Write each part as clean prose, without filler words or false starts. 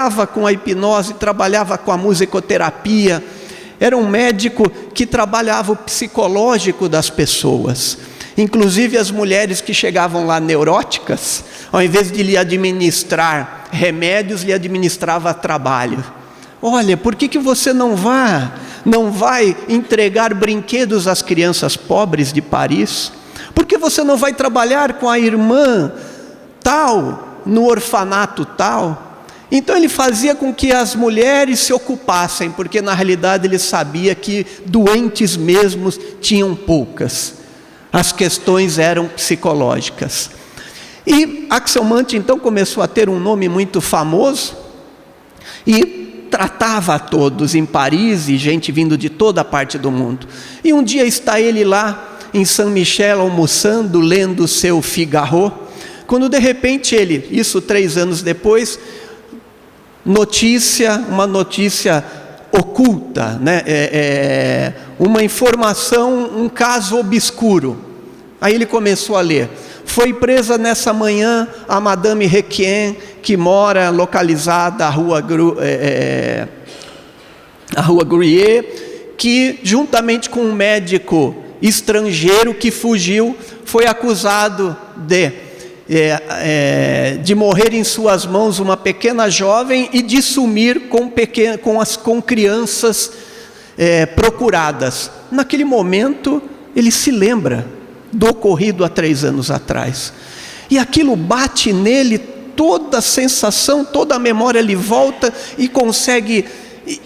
trabalhava com a hipnose, trabalhava com a musicoterapia, era um médico que trabalhava o psicológico das pessoas. Inclusive as mulheres que chegavam lá neuróticas, ao invés de lhe administrar remédios, lhe administrava trabalho. Olha, por que você não vai entregar brinquedos às crianças pobres de Paris? Por que você não vai trabalhar com a irmã tal, no orfanato tal? Então ele fazia com que as mulheres se ocupassem, porque na realidade ele sabia que doentes mesmos tinham poucas. As questões eram psicológicas. E Axel Munthe então começou a ter um nome muito famoso e tratava a todos em Paris, e gente vindo de toda a parte do mundo. E um dia está ele lá em Saint-Michel almoçando, lendo o seu Figaro, quando de repente ele, isso 3 anos depois, uma notícia oculta, né? Uma informação, um caso obscuro. Aí ele começou a ler: foi presa nessa manhã a Madame Requien, que mora localizada à Rua Gruyère, que juntamente com um médico estrangeiro que fugiu, foi acusado de morrer em suas mãos uma pequena jovem e de sumir com crianças procuradas. Naquele momento ele se lembra do ocorrido há 3 anos atrás, e aquilo bate nele, toda a sensação, toda a memória lhe volta e consegue,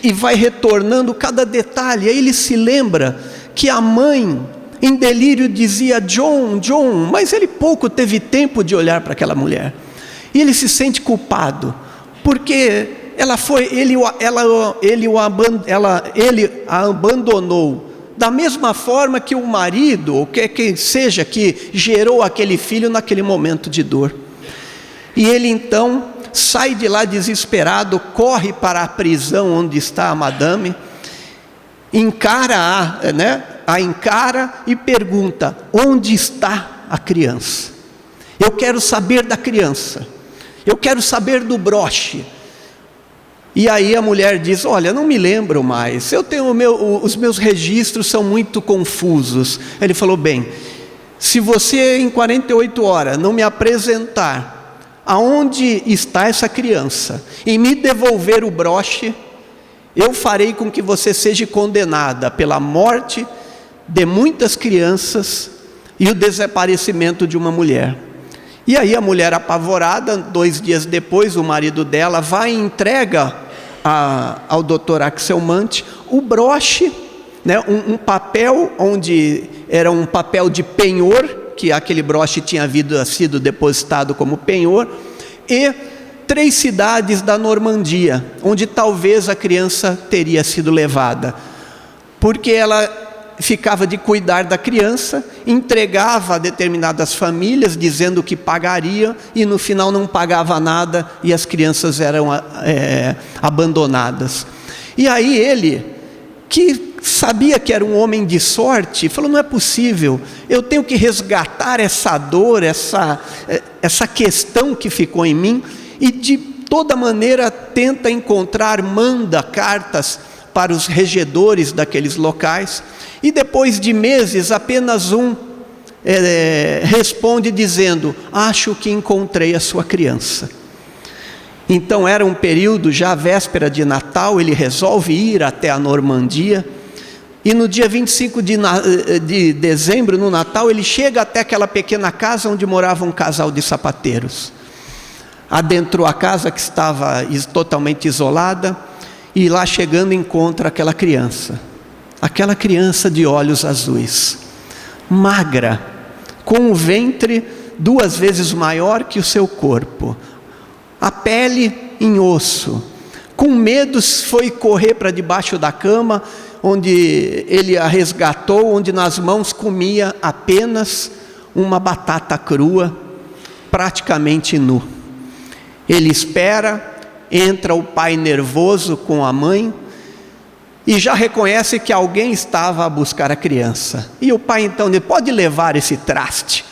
e vai retornando cada detalhe. Aí ele se lembra que a mãe em delírio dizia John, John, mas ele pouco teve tempo de olhar para aquela mulher. E ele se sente culpado, porque ele a abandonou, da mesma forma que o marido, ou quem seja que gerou aquele filho naquele momento de dor. E ele então sai de lá desesperado, corre para a prisão onde está a madame, encara e pergunta: onde está a criança? Eu quero saber da criança, eu quero saber do broche. E aí a mulher diz: olha, não me lembro mais, eu tenho os meus registros são muito confusos. Ele falou: bem, se você em 48 horas não me apresentar aonde está essa criança e me devolver o broche, eu farei com que você seja condenada pela morte de muitas crianças e o desaparecimento de uma mulher. E aí a mulher, apavorada, 2 dias depois, o marido dela vai e entrega ao Dr. Axel Munthe o broche, né, um papel, onde era um papel de penhor, que aquele broche tinha sido depositado como penhor, e 3 cidades da Normandia, onde talvez a criança teria sido levada, porque ela ficava de cuidar da criança, entregava a determinadas famílias, dizendo que pagaria, e no final não pagava nada, e as crianças eram abandonadas. E aí ele, que sabia que era um homem de sorte, falou: não é possível, eu tenho que resgatar essa dor, essa questão que ficou em mim, e de toda maneira manda cartas para os regedores daqueles locais, e depois de meses apenas um responde dizendo: acho que encontrei a sua criança. Então era um período, já véspera de Natal, ele resolve ir até a Normandia, e no dia 25 de dezembro, no Natal, ele chega até aquela pequena casa onde morava um casal de sapateiros. Adentrou a casa, que estava totalmente isolada, e lá chegando encontra aquela criança de olhos azuis, magra, com o ventre 2 vezes maior que o seu corpo, a pele em osso. Com medo foi correr para debaixo da cama, onde ele a resgatou, onde nas mãos comia apenas uma batata crua, praticamente nu. Ele espera, entra o pai nervoso com a mãe, e já reconhece que alguém estava a buscar a criança. E o pai então diz: pode levar esse traste.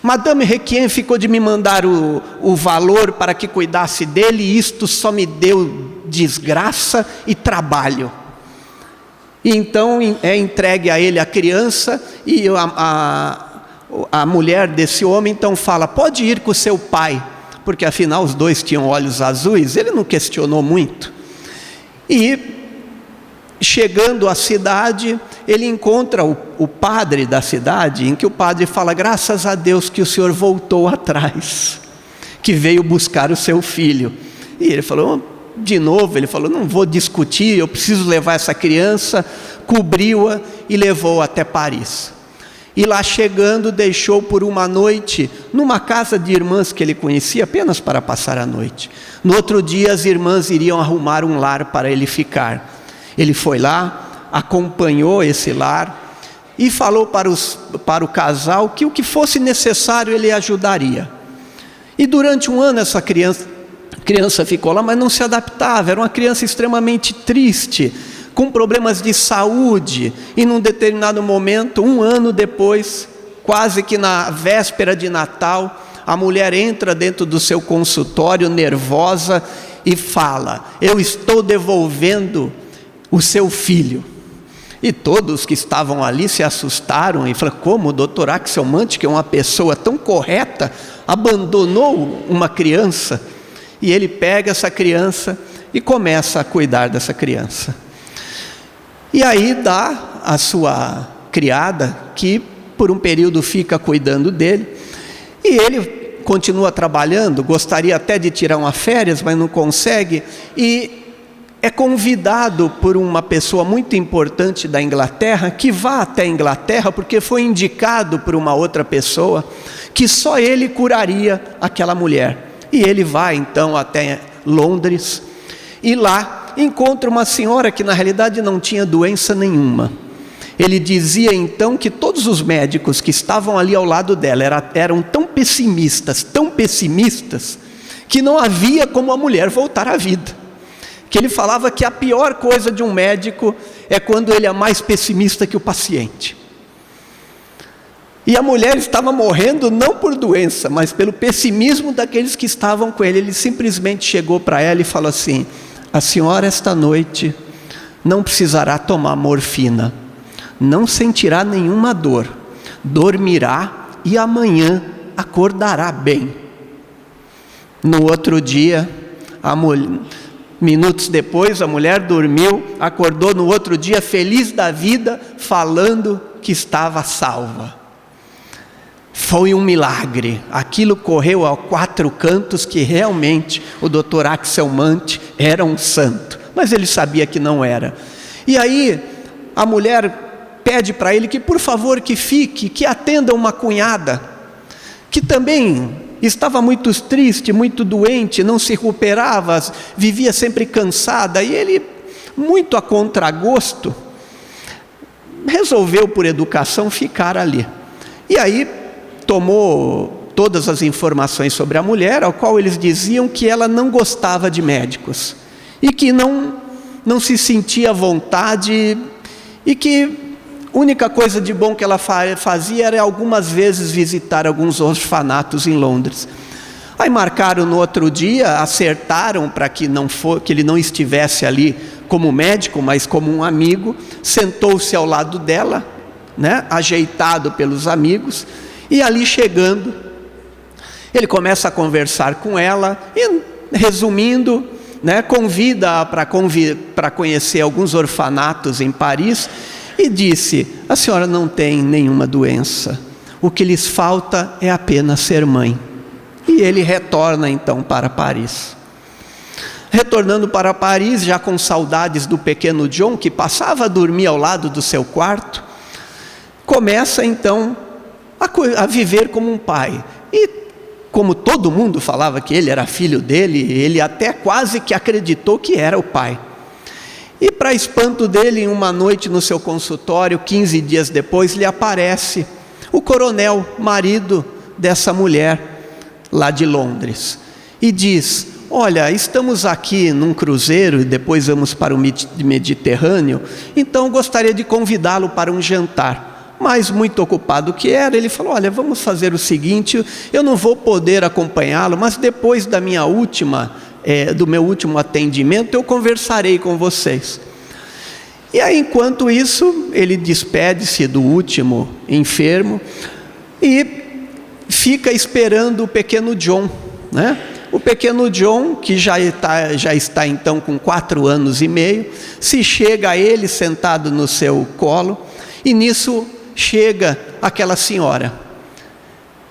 Madame Requien ficou de me mandar o valor para que cuidasse dele, e isto só me deu desgraça e trabalho. E então é entregue a ele a criança, e a mulher desse homem então fala: pode ir com o seu pai, porque afinal os dois tinham olhos azuis. Ele não questionou muito. E chegando à cidade, ele encontra o padre da cidade, em que o padre fala: graças a Deus que o senhor voltou atrás, que veio buscar o seu filho. E ele falou, de novo, ele falou: não vou discutir, eu preciso levar essa criança. Cobriu-a e levou até Paris. E lá chegando, deixou por uma noite numa casa de irmãs que ele conhecia, apenas para passar a noite. No outro dia as irmãs iriam arrumar um lar para ele ficar. Ele foi lá, acompanhou esse lar e falou para o casal que o que fosse necessário ele ajudaria. E durante um ano essa criança ficou lá, mas não se adaptava. Era uma criança extremamente triste, com problemas de saúde. E num determinado momento, um ano depois, quase que na véspera de Natal, a mulher entra dentro do seu consultório nervosa e fala: eu estou devolvendo o seu filho. E todos que estavam ali se assustaram e falaram: como o doutor Axel Munthe, que é uma pessoa tão correta, abandonou uma criança? E ele pega essa criança e começa a cuidar dessa criança. E aí dá a sua criada, que por um período fica cuidando dele, e ele continua trabalhando, gostaria até de tirar uma férias, mas não consegue, e é convidado por uma pessoa muito importante da Inglaterra, que vá até a Inglaterra, porque foi indicado por uma outra pessoa, que só ele curaria aquela mulher. E ele vai então até Londres, e lá encontra uma senhora que na realidade não tinha doença nenhuma. Ele dizia então que todos os médicos que estavam ali ao lado dela eram tão pessimistas, que não havia como a mulher voltar à vida. Que ele falava que a pior coisa de um médico é quando ele é mais pessimista que o paciente. E a mulher estava morrendo não por doença, mas pelo pessimismo daqueles que estavam com ele. Ele simplesmente chegou para ela e falou assim: a senhora esta noite não precisará tomar morfina, não sentirá nenhuma dor, dormirá e amanhã acordará bem. No outro dia, minutos depois, a mulher dormiu, acordou no outro dia feliz da vida, falando que estava salva. Foi um milagre. Aquilo correu a 4 cantos que realmente o Dr. Axel Munthe era um santo, mas ele sabia que não era. E aí a mulher pede para ele que por favor que fique, que atenda uma cunhada, que também estava muito triste, muito doente, não se recuperava, vivia sempre cansada, e ele, muito a contragosto, resolveu por educação ficar ali. E aí tomou todas as informações sobre a mulher, ao qual eles diziam que ela não gostava de médicos, e que não se sentia à vontade, e que a única coisa de bom que ela fazia era algumas vezes visitar alguns orfanatos em Londres. Aí marcaram no outro dia, acertaram para que ele não estivesse ali como médico, mas como um amigo. Sentou-se ao lado dela, né, ajeitado pelos amigos, e ali chegando, ele começa a conversar com ela, e resumindo, né, convida-a para conhecer alguns orfanatos em Paris, e disse: a senhora não tem nenhuma doença, o que lhes falta é apenas ser mãe. E ele retorna então para Paris. Retornando para Paris, já com saudades do pequeno John, que passava a dormir ao lado do seu quarto, começa então a viver como um pai. E como todo mundo falava que ele era filho dele, ele até quase que acreditou que era o pai. E para espanto dele, em uma noite no seu consultório, 15 dias depois, lhe aparece o coronel, marido dessa mulher lá de Londres, e diz: olha, estamos aqui num cruzeiro e depois vamos para o Mediterrâneo, então gostaria de convidá-lo para um jantar. mas muito ocupado que era, ele falou: olha, vamos fazer o seguinte, eu não vou poder acompanhá-lo, mas depois do meu último atendimento, eu conversarei com vocês. E aí, enquanto isso, ele despede-se do último enfermo e fica esperando o pequeno John, né? O pequeno John, que já está então com 4 anos e meio, se chega a ele sentado no seu colo, e nisso chega aquela senhora.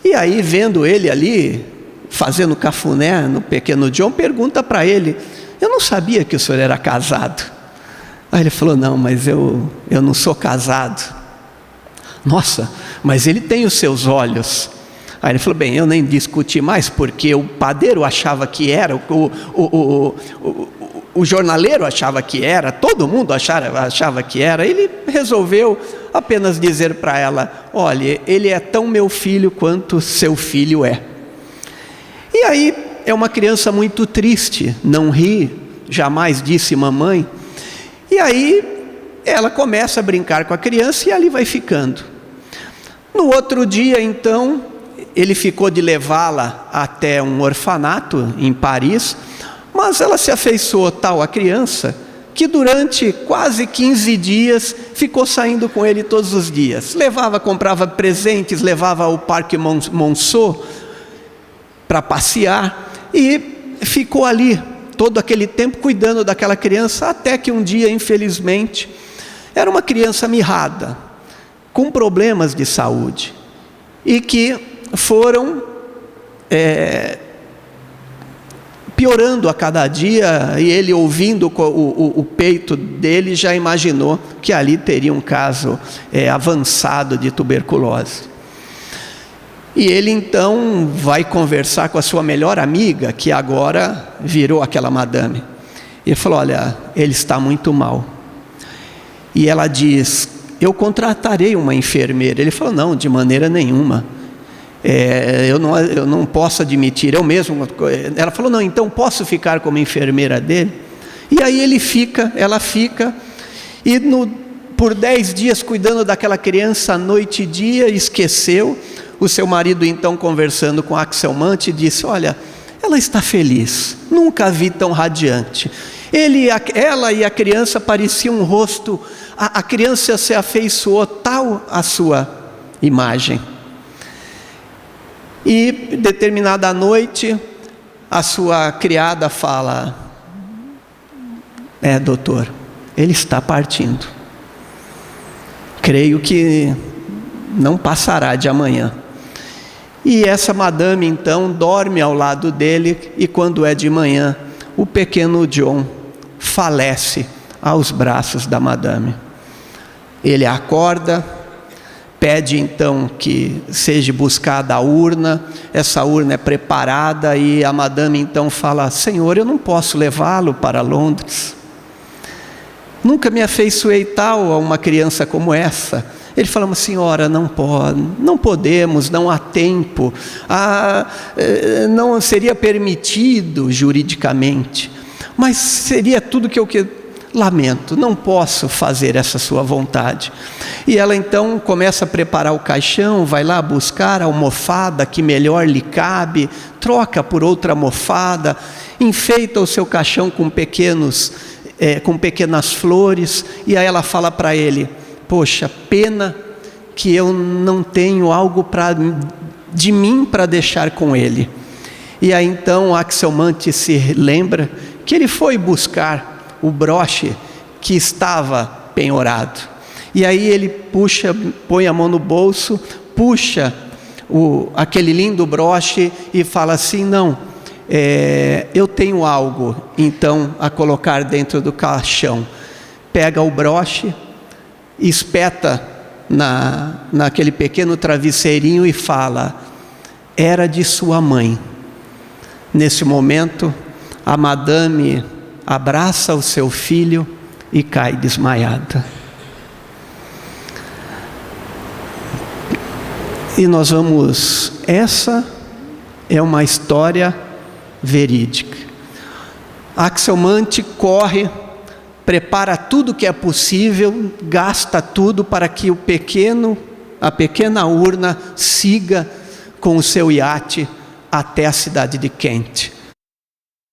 E aí, vendo ele ali, fazendo cafuné no pequeno John, pergunta para ele: eu não sabia que o senhor era casado. Aí ele falou: não, mas eu não sou casado. Nossa, mas ele tem os seus olhos. Aí ele falou: bem, eu nem discuti mais, porque o padeiro achava que era, o jornaleiro achava que era, todo mundo achava que era. Ele resolveu apenas dizer para ela: olha, ele é tão meu filho quanto seu filho é. E aí é uma criança muito triste, não ri, jamais disse mamãe. E aí ela começa a brincar com a criança e ali vai ficando. No outro dia, então, ele ficou de levá-la até um orfanato em Paris, mas ela se afeiçoou tal à criança que durante quase 15 dias ficou saindo com ele todos os dias. Comprava presentes, levava ao Parque Monceau para passear e ficou ali todo aquele tempo cuidando daquela criança, até que um dia, infelizmente, era uma criança mirrada, com problemas de saúde, e que foram piorando a cada dia, e ele, ouvindo o peito dele, já imaginou que ali teria um caso avançado de tuberculose. E ele então vai conversar com a sua melhor amiga, que agora virou aquela madame. E ele falou: olha, ele está muito mal. E ela diz: eu contratarei uma enfermeira. Ele falou: não, de maneira nenhuma. Eu não posso admitir, eu mesmo. Ela falou: não, então posso ficar como enfermeira dele? E aí ela fica, e por 10 dias cuidando daquela criança, noite e dia, esqueceu. O seu marido, então, conversando com Axelmant, disse: olha, ela está feliz, nunca a vi tão radiante. Ela e a criança pareciam um rosto, a criança se afeiçoou tal à sua imagem. E determinada noite, a sua criada fala: doutor, ele está partindo. Creio que não passará de amanhã. E essa madame então dorme ao lado dele, e quando é de manhã, o pequeno John falece aos braços da madame. Ele acorda, pede então que seja buscada a urna. Essa urna é preparada e a madame então fala: Senhor, eu não posso levá-lo para Londres. Nunca me afeiçoei tal a uma criança como essa. Ele fala: mas senhora, não podemos, não há tempo, não seria permitido juridicamente, mas seria tudo que eu lamento, não posso fazer essa sua vontade. E ela então começa a preparar o caixão, vai lá buscar a almofada que melhor lhe cabe, troca por outra almofada, enfeita o seu caixão com pequenas flores, e aí ela fala para ele: poxa, pena que eu não tenho algo de mim para deixar com ele. E aí então Axelmant se lembra que ele foi buscar o broche que estava penhorado. E aí ele põe a mão no bolso, puxa aquele lindo broche e fala assim: não, eu tenho algo então a colocar dentro do caixão. Pega o broche, espeta naquele pequeno travesseirinho e fala: era de sua mãe. Nesse momento, a madame abraça o seu filho e cai desmaiada. E essa é uma história verídica. Axelmant corre, prepara tudo que é possível, gasta tudo para que o pequeno a pequena urna siga com o seu iate até a cidade de Kent.